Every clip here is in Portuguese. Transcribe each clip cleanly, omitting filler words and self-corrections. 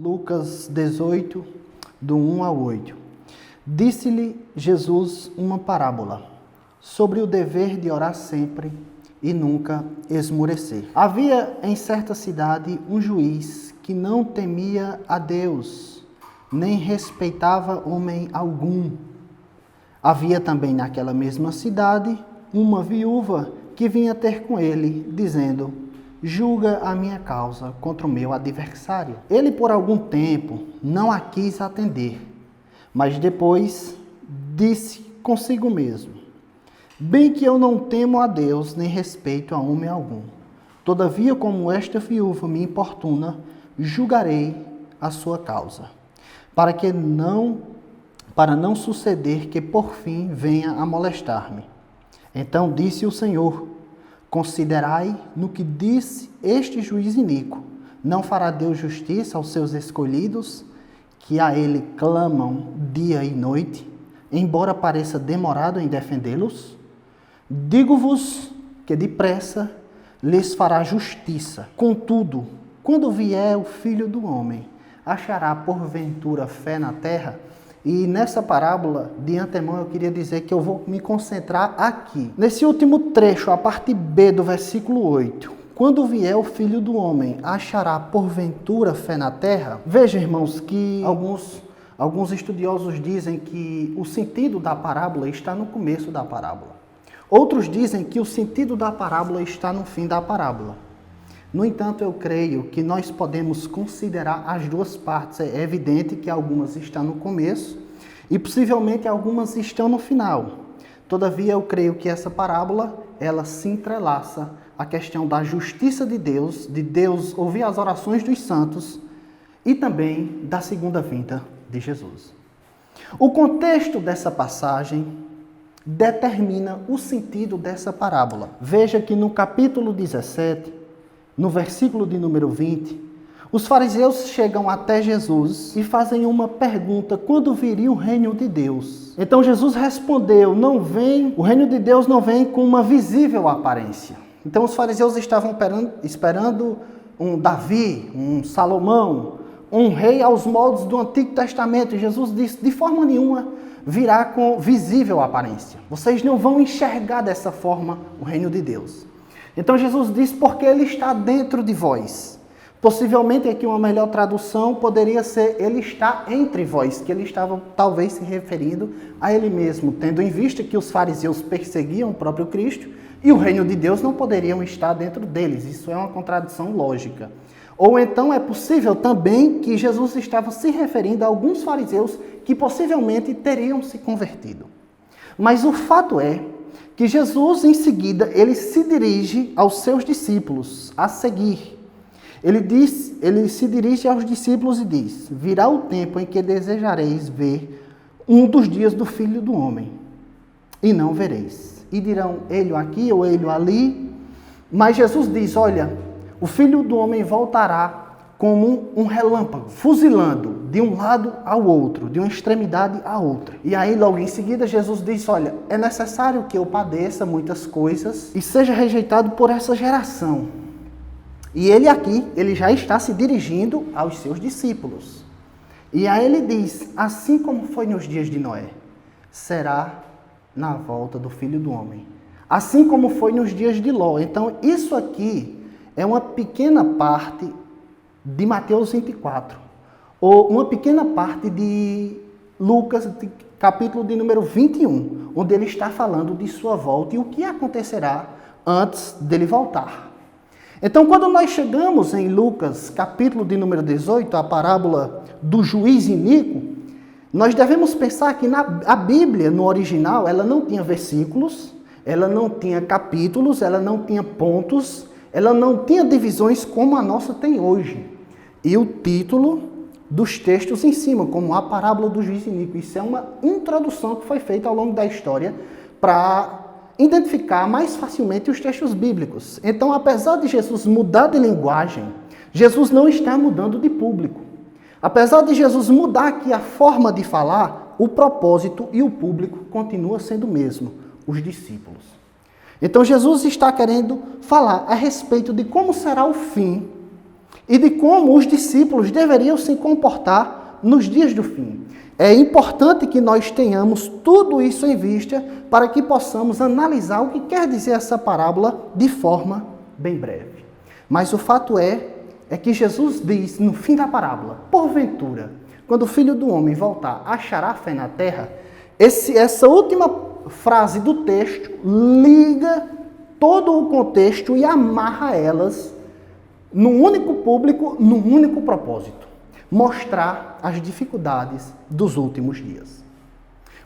Lucas 18, do 1 ao 8. Disse-lhe Jesus uma parábola sobre o dever de orar sempre e nunca esmorecer. Havia em certa cidade um juiz que não temia a Deus, nem respeitava homem algum. Havia também naquela mesma cidade uma viúva que vinha ter com ele, dizendo: julga a minha causa contra o meu adversário. Ele por algum tempo não a quis atender, mas depois disse consigo mesmo: bem que eu não temo a Deus, nem respeito a homem algum. Todavia, como esta viúva me importuna, julgarei a sua causa, para não suceder que por fim venha a molestar-me. Então disse o Senhor: considerai no que disse este juiz iníquo. Não fará Deus justiça aos seus escolhidos, que a ele clamam dia e noite, embora pareça demorado em defendê-los? Digo-vos que depressa lhes fará justiça. Contudo, quando vier o Filho do Homem, achará porventura fé na terra? E nessa parábola, de antemão, eu queria dizer que eu vou me concentrar aqui. Nesse último trecho, a parte B do versículo 8. Quando vier o Filho do Homem, achará porventura fé na terra? Veja, irmãos, que alguns estudiosos dizem que o sentido da parábola está no começo da parábola. Outros dizem que o sentido da parábola está no fim da parábola. No entanto, eu creio que nós podemos considerar as duas partes. É evidente que algumas estão no começo e possivelmente algumas estão no final. Todavia, eu creio que essa parábola, ela se entrelaça à questão da justiça de Deus ouvir as orações dos santos e também da segunda vinda de Jesus. O contexto dessa passagem determina o sentido dessa parábola. Veja que no capítulo 17, no versículo de número 20, os fariseus chegam até Jesus e fazem uma pergunta: quando viria o reino de Deus? Então Jesus respondeu: o reino de Deus não vem com uma visível aparência. Então os fariseus estavam esperando um Davi, um Salomão, um rei aos moldes do Antigo Testamento. E Jesus disse: de forma nenhuma virá com visível aparência. Vocês não vão enxergar dessa forma o reino de Deus. Então Jesus diz: porque ele está dentro de vós. Possivelmente aqui uma melhor tradução poderia ser: ele está entre vós, que ele estava talvez se referindo a ele mesmo, tendo em vista que os fariseus perseguiam o próprio Cristo e o reino de Deus não poderiam estar dentro deles. Isso é uma contradição lógica. Ou então é possível também que Jesus estava se referindo a alguns fariseus que possivelmente teriam se convertido. Mas o fato é que Jesus, em seguida, ele se dirige aos seus discípulos a seguir. Ele se dirige aos discípulos e diz: virá o tempo em que desejareis ver um dos dias do Filho do Homem, e não vereis. E dirão: ele aqui ou ele ali. Mas Jesus diz: olha, o Filho do Homem voltará como um relâmpago, fuzilando de um lado ao outro, de uma extremidade à outra. E aí, logo em seguida, Jesus diz: olha, é necessário que eu padeça muitas coisas e seja rejeitado por essa geração. E ele já está se dirigindo aos seus discípulos. E aí ele diz: assim como foi nos dias de Noé, será na volta do Filho do Homem. Assim como foi nos dias de Ló. Então, isso aqui é uma pequena parte de Mateus 24, ou uma pequena parte de Lucas, capítulo de número 21, onde ele está falando de sua volta e o que acontecerá antes dele voltar. Então, quando nós chegamos em Lucas, capítulo de número 18, a parábola do juiz iníquo, nós devemos pensar que a Bíblia, no original, ela não tinha versículos, ela não tinha capítulos, ela não tinha pontos, ela não tinha divisões como a nossa tem hoje. E o título dos textos em cima, como a parábola do juiz iníquo. Isso é uma introdução que foi feita ao longo da história para identificar mais facilmente os textos bíblicos. Então, apesar de Jesus mudar de linguagem, Jesus não está mudando de público. Apesar de Jesus mudar aqui a forma de falar, o propósito e o público continua sendo o mesmo, os discípulos. Então Jesus está querendo falar a respeito de como será o fim e de como os discípulos deveriam se comportar nos dias do fim. É importante que nós tenhamos tudo isso em vista para que possamos analisar o que quer dizer essa parábola de forma bem breve. Mas o fato é que Jesus diz no fim da parábola, porventura, quando o Filho do Homem voltar, achará fé na terra? Essa última frase do texto liga todo o contexto e amarra elas num único público, num único propósito: mostrar as dificuldades dos últimos dias.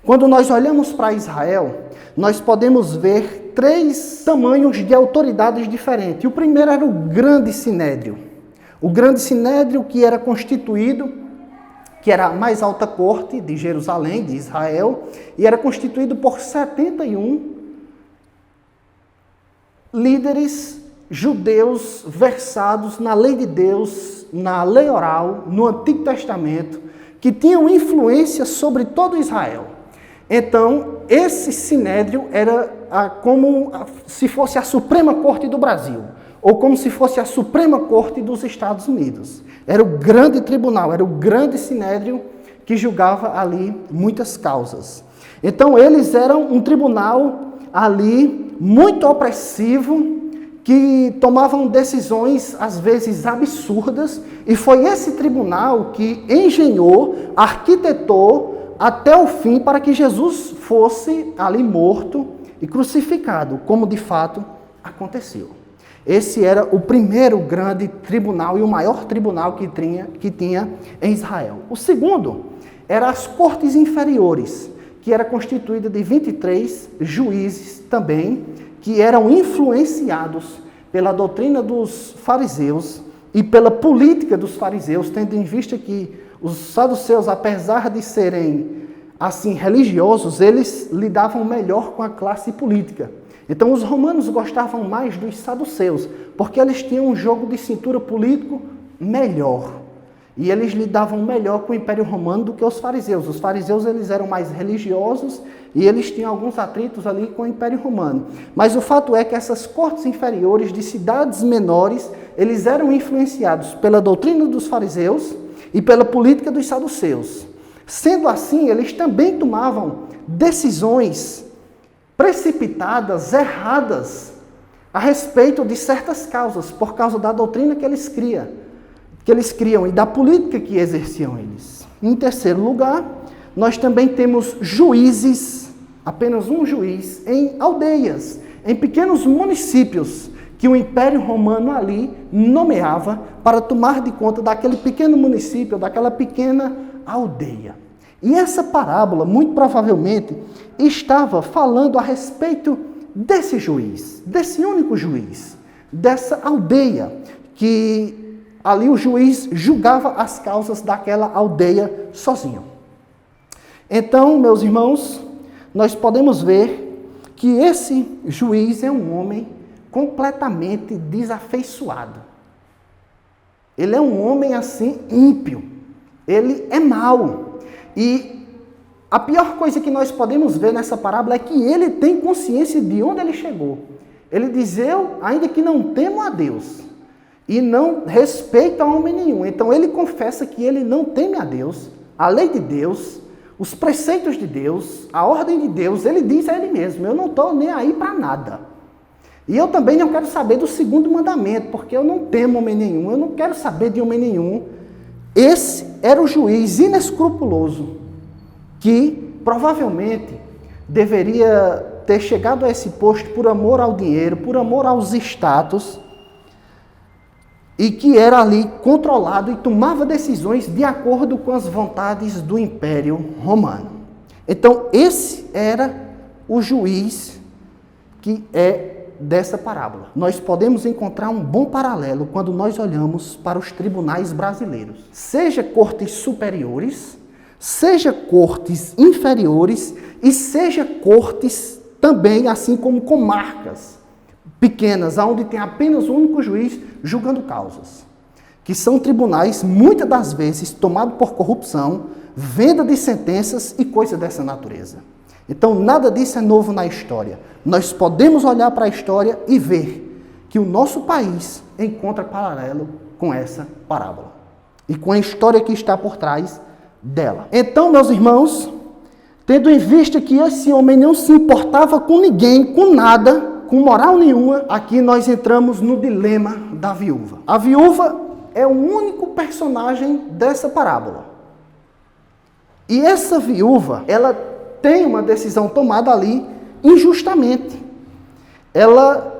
Quando nós olhamos para Israel, nós podemos ver 3 tamanhos de autoridades diferentes. O primeiro era o grande sinédrio. O grande sinédrio que era constituído, que era a mais alta corte de Jerusalém, de Israel, e era constituído por 71 líderes judeus versados na lei de Deus, na lei oral, no Antigo Testamento, que tinham influência sobre todo Israel. Então, esse sinédrio era como se fosse a Suprema Corte do Brasil, ou como se fosse a Suprema Corte dos Estados Unidos. Era o grande tribunal, era o grande sinédrio que julgava ali muitas causas. Então, eles eram um tribunal ali muito opressivo, que tomavam decisões, às vezes, absurdas, e foi esse tribunal que engenhou, arquitetou até o fim para que Jesus fosse ali morto e crucificado, como de fato aconteceu. Esse era o primeiro grande tribunal e o maior tribunal que tinha em Israel. O segundo era as cortes inferiores, que era constituída de 23 juízes também, que eram influenciados pela doutrina dos fariseus e pela política dos fariseus, tendo em vista que os saduceus, apesar de serem assim religiosos, eles lidavam melhor com a classe política. Então os romanos gostavam mais dos saduceus, porque eles tinham um jogo de cintura político melhor. E eles lidavam melhor com o Império Romano do que os fariseus. Os fariseus eles eram mais religiosos e eles tinham alguns atritos ali com o Império Romano. Mas o fato é que essas cortes inferiores de cidades menores, eles eram influenciados pela doutrina dos fariseus e pela política dos saduceus. Sendo assim, eles também tomavam decisões precipitadas, erradas, a respeito de certas causas, por causa da doutrina que eles criam e da política que exerciam eles. Em terceiro lugar, nós também temos juízes, apenas um juiz, em aldeias, em pequenos municípios, que o Império Romano ali nomeava para tomar de conta daquele pequeno município, daquela pequena aldeia. E essa parábola, muito provavelmente, estava falando a respeito desse juiz, desse único juiz, dessa aldeia, que ali o juiz julgava as causas daquela aldeia sozinho. Então, meus irmãos, nós podemos ver que esse juiz é um homem completamente desafeiçoado. Ele é um homem assim ímpio. Ele é mau. E a pior coisa que nós podemos ver nessa parábola é que ele tem consciência de onde ele chegou. Ele diz: eu, ainda que não temo a Deus e não respeito a homem nenhum. Então ele confessa que ele não teme a Deus, a lei de Deus, os preceitos de Deus, a ordem de Deus. Ele diz a ele mesmo: eu não estou nem aí para nada. E eu também não quero saber do segundo mandamento, porque eu não temo homem nenhum, eu não quero saber de homem nenhum. Esse era o juiz inescrupuloso, que provavelmente deveria ter chegado a esse posto por amor ao dinheiro, por amor aos status, e que era ali controlado e tomava decisões de acordo com as vontades do Império Romano. Então, esse era o juiz que é dessa parábola. Nós podemos encontrar um bom paralelo quando nós olhamos para os tribunais brasileiros. Seja cortes superiores, seja cortes inferiores e seja cortes também, assim como comarcas pequenas, onde tem apenas um único juiz julgando causas, que são tribunais, muitas das vezes, tomados por corrupção, venda de sentenças e coisas dessa natureza. Então, nada disso é novo na história. Nós podemos olhar para a história e ver que o nosso país encontra paralelo com essa parábola e com a história que está por trás dela. Então, meus irmãos, tendo em vista que esse homem não se importava com ninguém, com nada, com moral nenhuma, aqui nós entramos no dilema da viúva. A viúva é o único personagem dessa parábola. E essa viúva, ela tem uma decisão tomada ali injustamente. Ela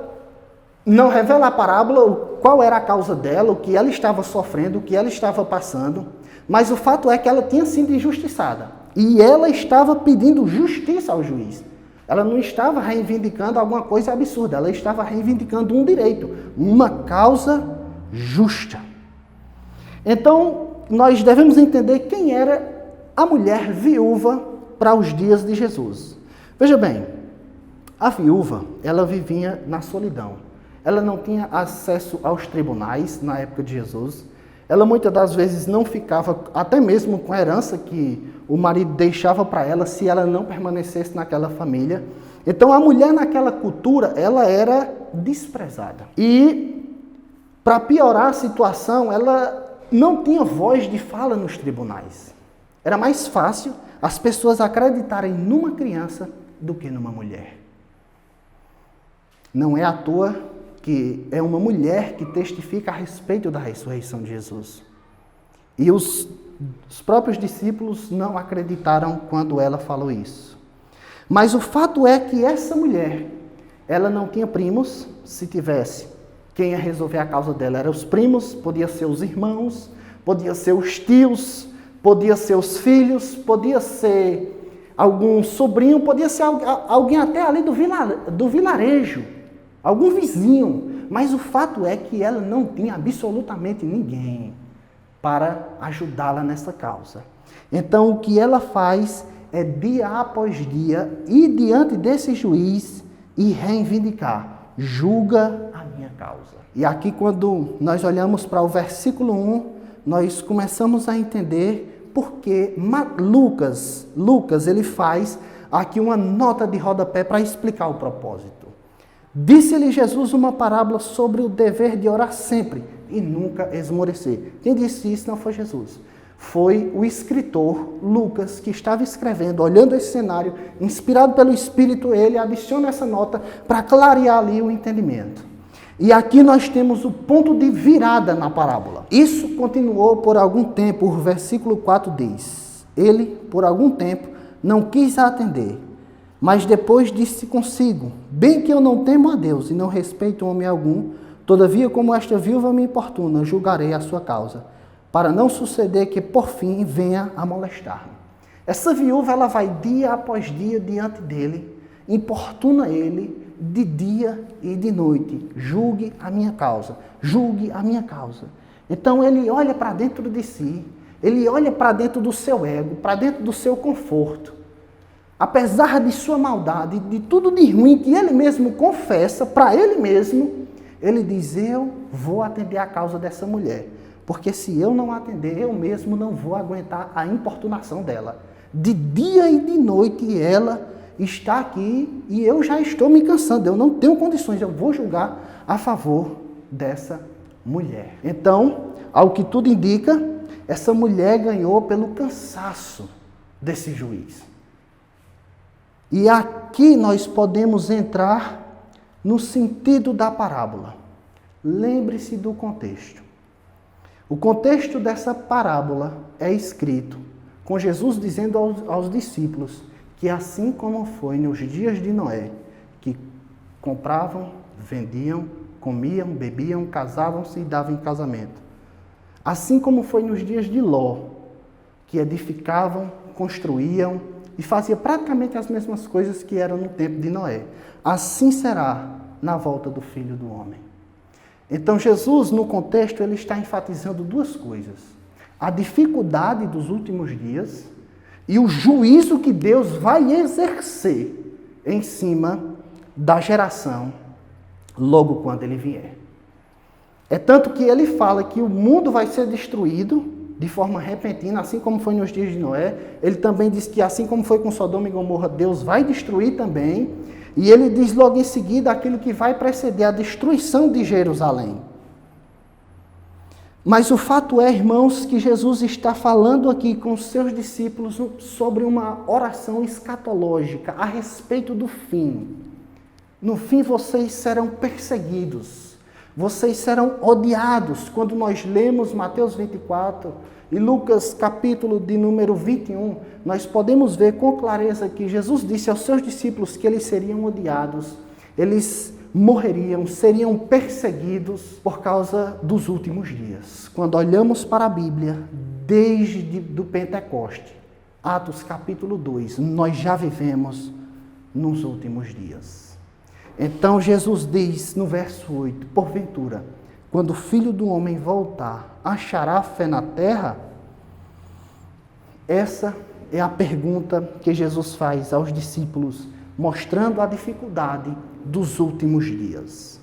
não revela a parábola qual era a causa dela, o que ela estava sofrendo, o que ela estava passando, mas o fato é que ela tinha sido injustiçada. E ela estava pedindo justiça ao juiz. Ela não estava reivindicando alguma coisa absurda, ela estava reivindicando um direito, uma causa justa. Então, nós devemos entender quem era a mulher viúva para os dias de Jesus. Veja bem, a viúva, ela vivia na solidão. Ela não tinha acesso aos tribunais na época de Jesus. Ela muitas das vezes não ficava, até mesmo com a herança que o marido deixava para ela, se ela não permanecesse naquela família. Então a mulher naquela cultura, ela era desprezada. E para piorar a situação, ela não tinha voz de fala nos tribunais. Era mais fácil as pessoas acreditarem numa criança do que numa mulher. Não é à toa que é uma mulher que testifica a respeito da ressurreição de Jesus. E os próprios discípulos não acreditaram quando ela falou isso. Mas o fato é que essa mulher, ela não tinha primos. Se tivesse, quem ia resolver a causa dela eram os primos, podia ser os irmãos, podia ser os tios, podia ser os filhos, podia ser algum sobrinho, podia ser alguém até ali do vilarejo. Algum vizinho, mas o fato é que ela não tinha absolutamente ninguém para ajudá-la nessa causa. Então, o que ela faz é, dia após dia, ir diante desse juiz e reivindicar: julga a minha causa. E aqui, quando nós olhamos para o versículo 1, nós começamos a entender porque Lucas ele faz aqui uma nota de rodapé para explicar o propósito. Disse-lhe Jesus uma parábola sobre o dever de orar sempre e nunca esmorecer. Quem disse isso não foi Jesus. Foi o escritor Lucas que estava escrevendo, olhando esse cenário, inspirado pelo Espírito, ele adiciona essa nota para clarear ali o entendimento. E aqui nós temos o ponto de virada na parábola. Isso continuou por algum tempo, o versículo 4 diz: ele, por algum tempo, não quis atender. Mas depois disse consigo: bem que eu não temo a Deus e não respeito homem algum, todavia como esta viúva me importuna, julgarei a sua causa, para não suceder que por fim venha a molestar-me. Essa viúva, ela vai dia após dia diante dele, importuna ele de dia e de noite: julgue a minha causa, julgue a minha causa. Então ele olha para dentro de si, ele olha para dentro do seu ego, para dentro do seu conforto. Apesar de sua maldade, de tudo de ruim que ele mesmo confessa para ele mesmo, ele diz: eu vou atender a causa dessa mulher. Porque se eu não atender, eu mesmo não vou aguentar a importunação dela. De dia e de noite ela está aqui e eu já estou me cansando. Eu não tenho condições, eu vou julgar a favor dessa mulher. Então, ao que tudo indica, essa mulher ganhou pelo cansaço desse juiz. E aqui nós podemos entrar no sentido da parábola. Lembre-se do contexto. O contexto dessa parábola é escrito com Jesus dizendo aos discípulos que assim como foi nos dias de Noé, que compravam, vendiam, comiam, bebiam, casavam-se e davam em casamento. Assim como foi nos dias de Ló, que edificavam, construíam e faziam praticamente as mesmas coisas que eram no tempo de Noé. Assim será na volta do Filho do Homem. Então Jesus, no contexto, ele está enfatizando duas coisas: a dificuldade dos últimos dias e o juízo que Deus vai exercer em cima da geração logo quando ele vier. É tanto que ele fala que o mundo vai ser destruído de forma repentina, assim como foi nos dias de Noé. Ele também diz que assim como foi com Sodoma e Gomorra, Deus vai destruir também. E ele diz logo em seguida aquilo que vai preceder a destruição de Jerusalém. Mas o fato é, irmãos, que Jesus está falando aqui com os seus discípulos sobre uma oração escatológica a respeito do fim. No fim vocês serão perseguidos, vocês serão odiados. Quando nós lemos Mateus 24 e Lucas capítulo de número 21, nós podemos ver com clareza que Jesus disse aos seus discípulos que eles seriam odiados, eles morreriam, seriam perseguidos por causa dos últimos dias. Quando olhamos para a Bíblia, desde do Pentecoste, Atos capítulo 2, nós já vivemos nos últimos dias. Então Jesus diz no verso 8, porventura, quando o Filho do Homem voltar, achará fé na terra? Essa é a pergunta que Jesus faz aos discípulos, mostrando a dificuldade dos últimos dias.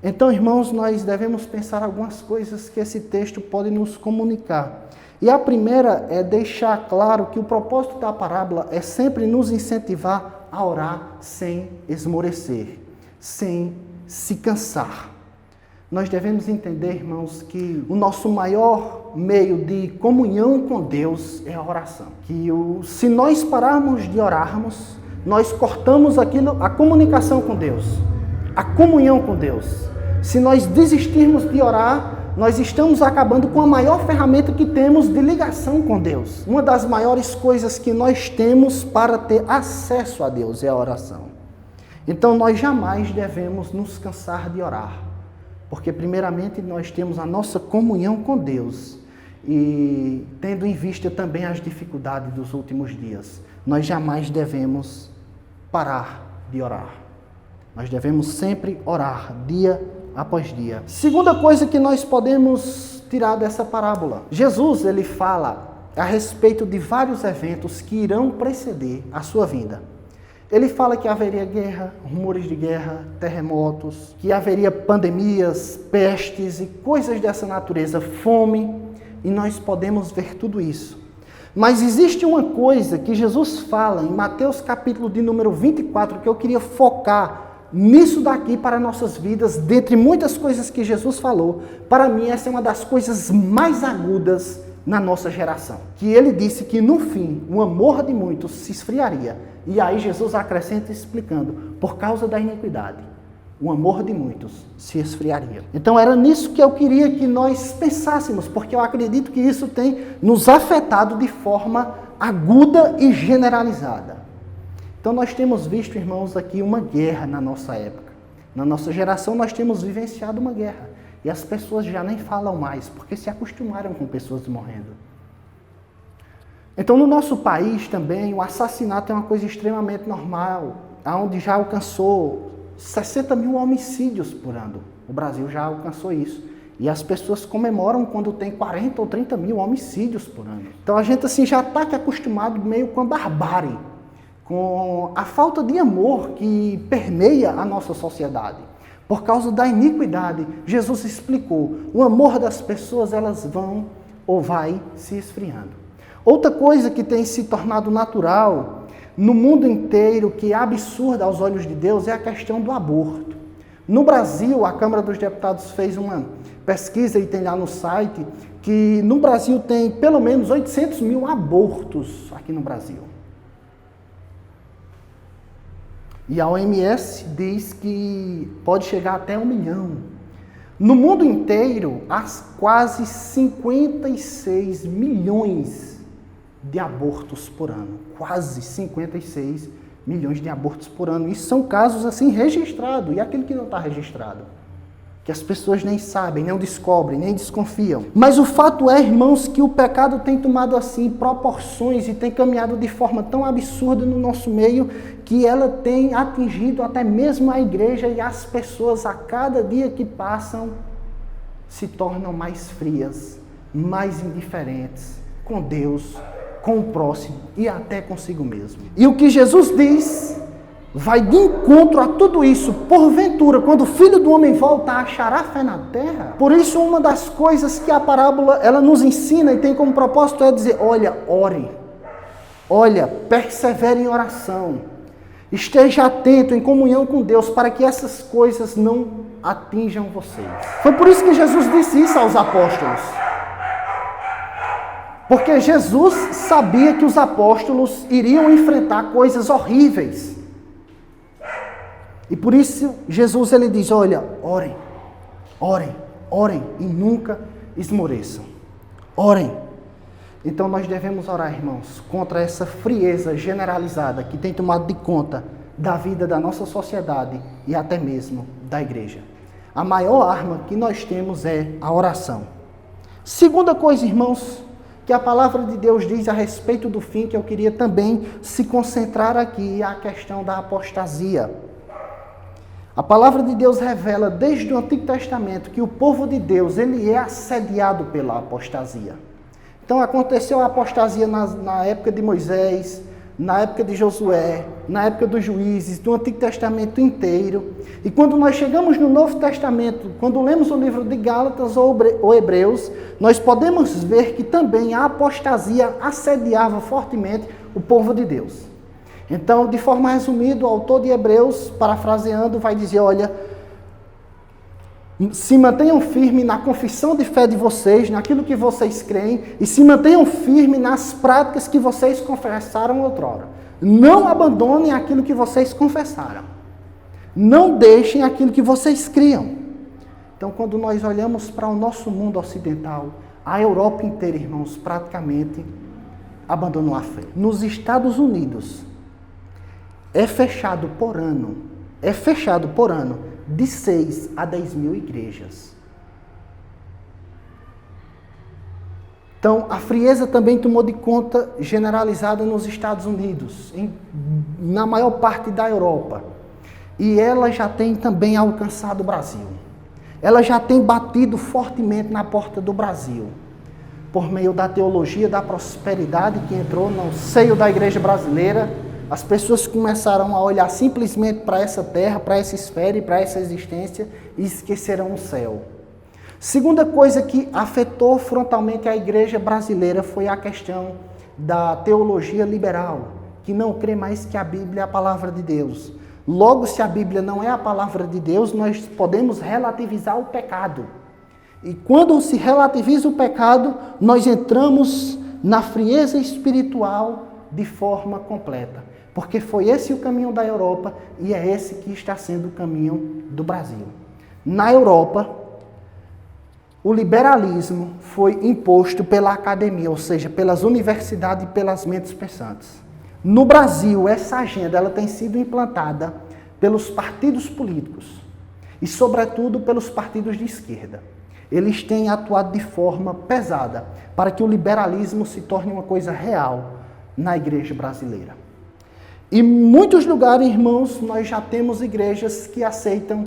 Então, irmãos, nós devemos pensar algumas coisas que esse texto pode nos comunicar. E a primeira é deixar claro que o propósito da parábola é sempre nos incentivar a orar sem esmorecer, sem se cansar. Nós devemos entender, irmãos, que o nosso maior meio de comunhão com Deus é a oração. Se nós pararmos de orarmos, nós cortamos a comunicação com Deus, a comunhão com Deus. Se nós desistirmos de orar, nós estamos acabando com a maior ferramenta que temos de ligação com Deus. Uma das maiores coisas que nós temos para ter acesso a Deus é a oração. Então nós jamais devemos nos cansar de orar, porque primeiramente nós temos a nossa comunhão com Deus e tendo em vista também as dificuldades dos últimos dias, nós jamais devemos parar de orar. Nós devemos sempre orar, dia após dia. Segunda coisa que nós podemos tirar dessa parábola. Jesus, ele fala a respeito de vários eventos que irão preceder a sua vinda. Ele fala que haveria guerra, rumores de guerra, terremotos, que haveria pandemias, pestes e coisas dessa natureza, fome, e nós podemos ver tudo isso. Mas existe uma coisa que Jesus fala em Mateus capítulo de número 24, que eu queria focar nisso daqui para nossas vidas, dentre muitas coisas que Jesus falou. Para mim, essa é uma das coisas mais agudas na nossa geração. Que ele disse que no fim, o amor de muitos se esfriaria. E aí Jesus acrescenta explicando, por causa da iniquidade, o amor de muitos se esfriaria. Então era nisso que eu queria que nós pensássemos, porque eu acredito que isso tem nos afetado de forma aguda e generalizada. Então nós temos visto, irmãos, aqui uma guerra na nossa época. Na nossa geração nós temos vivenciado uma guerra. E as pessoas já nem falam mais, porque se acostumaram com pessoas morrendo. Então no nosso país também o assassinato é uma coisa extremamente normal, onde já alcançou 60 mil homicídios por ano. O Brasil já alcançou isso. E as pessoas comemoram quando tem 40 ou 30 mil homicídios por ano. Então a gente assim, já está acostumado meio com a barbárie, com a falta de amor que permeia a nossa sociedade. Por causa da iniquidade, Jesus explicou, o amor das pessoas, elas vão ou vai se esfriando. Outra coisa que tem se tornado natural no mundo inteiro, que é absurda aos olhos de Deus, é a questão do aborto. No Brasil, a Câmara dos Deputados fez uma pesquisa, e tem lá no site, que no Brasil tem pelo menos 800 mil abortos aqui no Brasil. E a OMS diz que pode chegar até 1 milhão. No mundo inteiro, há quase 56 milhões de abortos por ano. Quase 56 milhões de abortos por ano. Isso são casos assim registrados. E aquele que não está registrado? Que as pessoas nem sabem, não descobrem, nem desconfiam. Mas o fato é, irmãos, que o pecado tem tomado assim proporções e tem caminhado de forma tão absurda no nosso meio que ela tem atingido até mesmo a igreja, e as pessoas a cada dia que passam se tornam mais frias, mais indiferentes com Deus, com o próximo e até consigo mesmo. E o que Jesus diz vai de encontro a tudo isso. Porventura, quando o Filho do Homem volta, achará fé na terra? Por isso, uma das coisas que a parábola ela nos ensina e tem como propósito é dizer, olha, ore. Olha, persevere em oração. Esteja atento, em comunhão com Deus, para que essas coisas não atinjam vocês. Foi por isso que Jesus disse isso aos apóstolos. Porque Jesus sabia que os apóstolos iriam enfrentar coisas horríveis. E por isso Jesus ele diz, olha, orem, orem, orem e nunca esmoreçam. Orem. Então nós devemos orar, irmãos, contra essa frieza generalizada que tem tomado de conta da vida da nossa sociedade e até mesmo da igreja. A maior arma que nós temos é a oração. Segunda coisa, irmãos, que a palavra de Deus diz a respeito do fim, que eu queria também se concentrar aqui, é a questão da apostasia. A palavra de Deus revela desde o Antigo Testamento que o povo de Deus ele é assediado pela apostasia. Então aconteceu a apostasia na época de Moisés, na época de Josué, na época dos juízes, do Antigo Testamento inteiro. E quando nós chegamos no Novo Testamento, quando lemos o livro de Gálatas ou Hebreus, nós podemos ver que também a apostasia assediava fortemente o povo de Deus. Então, de forma resumida, o autor de Hebreus, parafraseando, vai dizer, olha, se mantenham firmes na confissão de fé de vocês, naquilo que vocês creem, e se mantenham firmes nas práticas que vocês confessaram outrora. Não abandonem aquilo que vocês confessaram. Não deixem aquilo que vocês criam. Então, quando nós olhamos para o nosso mundo ocidental, a Europa inteira, irmãos, praticamente abandonou a fé. Nos Estados Unidos, é fechado por ano de 6 a 10 mil igrejas. Então, a frieza também tomou de conta generalizada nos Estados Unidos, na maior parte da Europa. E ela já tem também alcançado o Brasil. Ela já tem batido fortemente na porta do Brasil, por meio da teologia da prosperidade que entrou no seio da igreja brasileira. As pessoas começaram a olhar simplesmente para essa terra, para essa esfera e para essa existência e esqueceram o céu. Segunda coisa que afetou frontalmente a igreja brasileira foi a questão da teologia liberal, que não crê mais que a Bíblia é a palavra de Deus. Logo, se a Bíblia não é a palavra de Deus, nós podemos relativizar o pecado. E quando se relativiza o pecado, nós entramos na frieza espiritual de forma completa. Porque foi esse o caminho da Europa e é esse que está sendo o caminho do Brasil. Na Europa, o liberalismo foi imposto pela academia, ou seja, pelas universidades e pelas mentes pensantes. No Brasil, essa agenda ela tem sido implantada pelos partidos políticos e, sobretudo, pelos partidos de esquerda. Eles têm atuado de forma pesada para que o liberalismo se torne uma coisa real na igreja brasileira. Em muitos lugares, irmãos, nós já temos igrejas que aceitam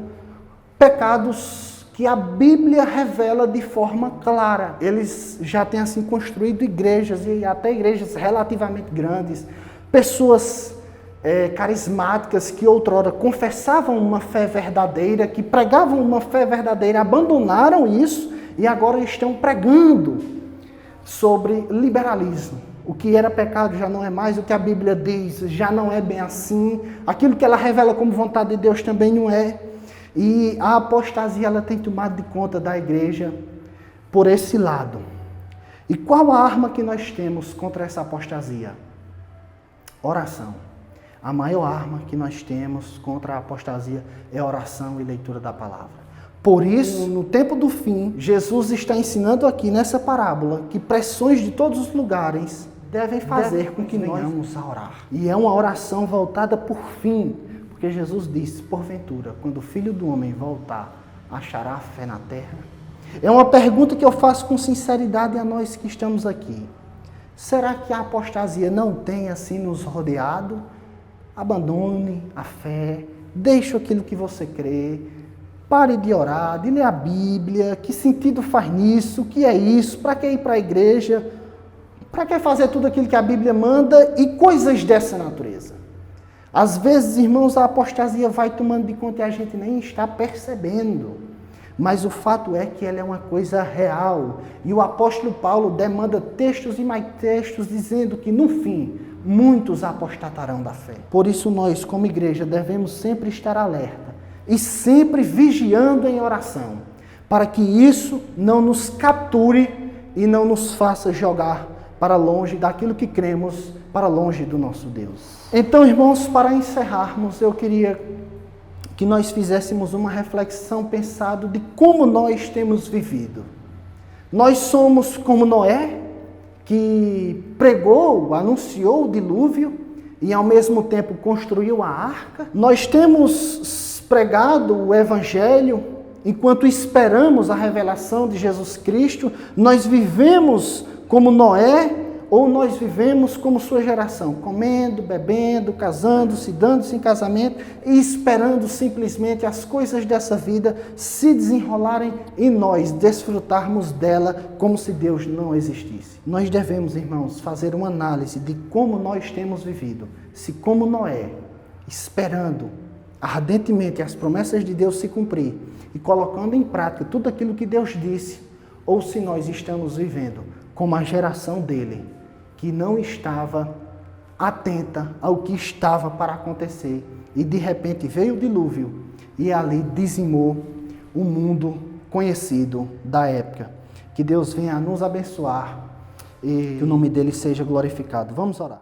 pecados que a Bíblia revela de forma clara. Eles já têm assim construído igrejas, e até igrejas relativamente grandes, pessoas carismáticas que outrora confessavam uma fé verdadeira, que pregavam uma fé verdadeira, abandonaram isso e agora estão pregando sobre liberalismo. O que era pecado já não é mais, o que a Bíblia diz já não é bem assim, aquilo que ela revela como vontade de Deus também não é. E a apostasia ela tem tomado de conta da igreja por esse lado. E qual a arma que nós temos contra essa apostasia? Oração. A maior arma que nós temos contra a apostasia é oração e leitura da palavra. Por isso, no tempo do fim, Jesus está ensinando aqui nessa parábola que pressões de todos os lugares devem fazer com que nós venhamos a orar. E é uma oração voltada por fim, porque Jesus disse, porventura, quando o Filho do Homem voltar, achará fé na terra? É uma pergunta que eu faço com sinceridade a nós que estamos aqui. Será que a apostasia não tem assim nos rodeado? Abandone a fé, deixe aquilo que você crê, pare de orar, de ler a Bíblia, que sentido faz nisso, o que é isso, para que ir para a igreja, para que fazer tudo aquilo que a Bíblia manda e coisas dessa natureza. Às vezes, irmãos, a apostasia vai tomando de conta e a gente nem está percebendo. Mas o fato é que ela é uma coisa real. E o apóstolo Paulo demanda textos e mais textos dizendo que, no fim, muitos apostatarão da fé. Por isso nós, como igreja, devemos sempre estar alerta e sempre vigiando em oração, para que isso não nos capture e não nos faça jogar para longe daquilo que cremos, para longe do nosso Deus. Então, irmãos, para encerrarmos, eu queria que nós fizéssemos uma reflexão pensado de como nós temos vivido. Nós somos como Noé, que pregou, anunciou o dilúvio e ao mesmo tempo construiu a arca. Nós temos pregado o Evangelho enquanto esperamos a revelação de Jesus Cristo. Nós vivemos como Noé ou nós vivemos como sua geração, comendo, bebendo, casando-se, dando-se em casamento e esperando simplesmente as coisas dessa vida se desenrolarem e nós desfrutarmos dela como se Deus não existisse. Nós devemos, irmãos, fazer uma análise de como nós temos vivido. Se como Noé, esperando ardentemente as promessas de Deus se cumprir e colocando em prática tudo aquilo que Deus disse, ou se nós estamos vivendo como a geração dele, que não estava atenta ao que estava para acontecer. E de repente veio o dilúvio e ali dizimou o mundo conhecido da época. Que Deus venha a nos abençoar e que o nome dele seja glorificado. Vamos orar.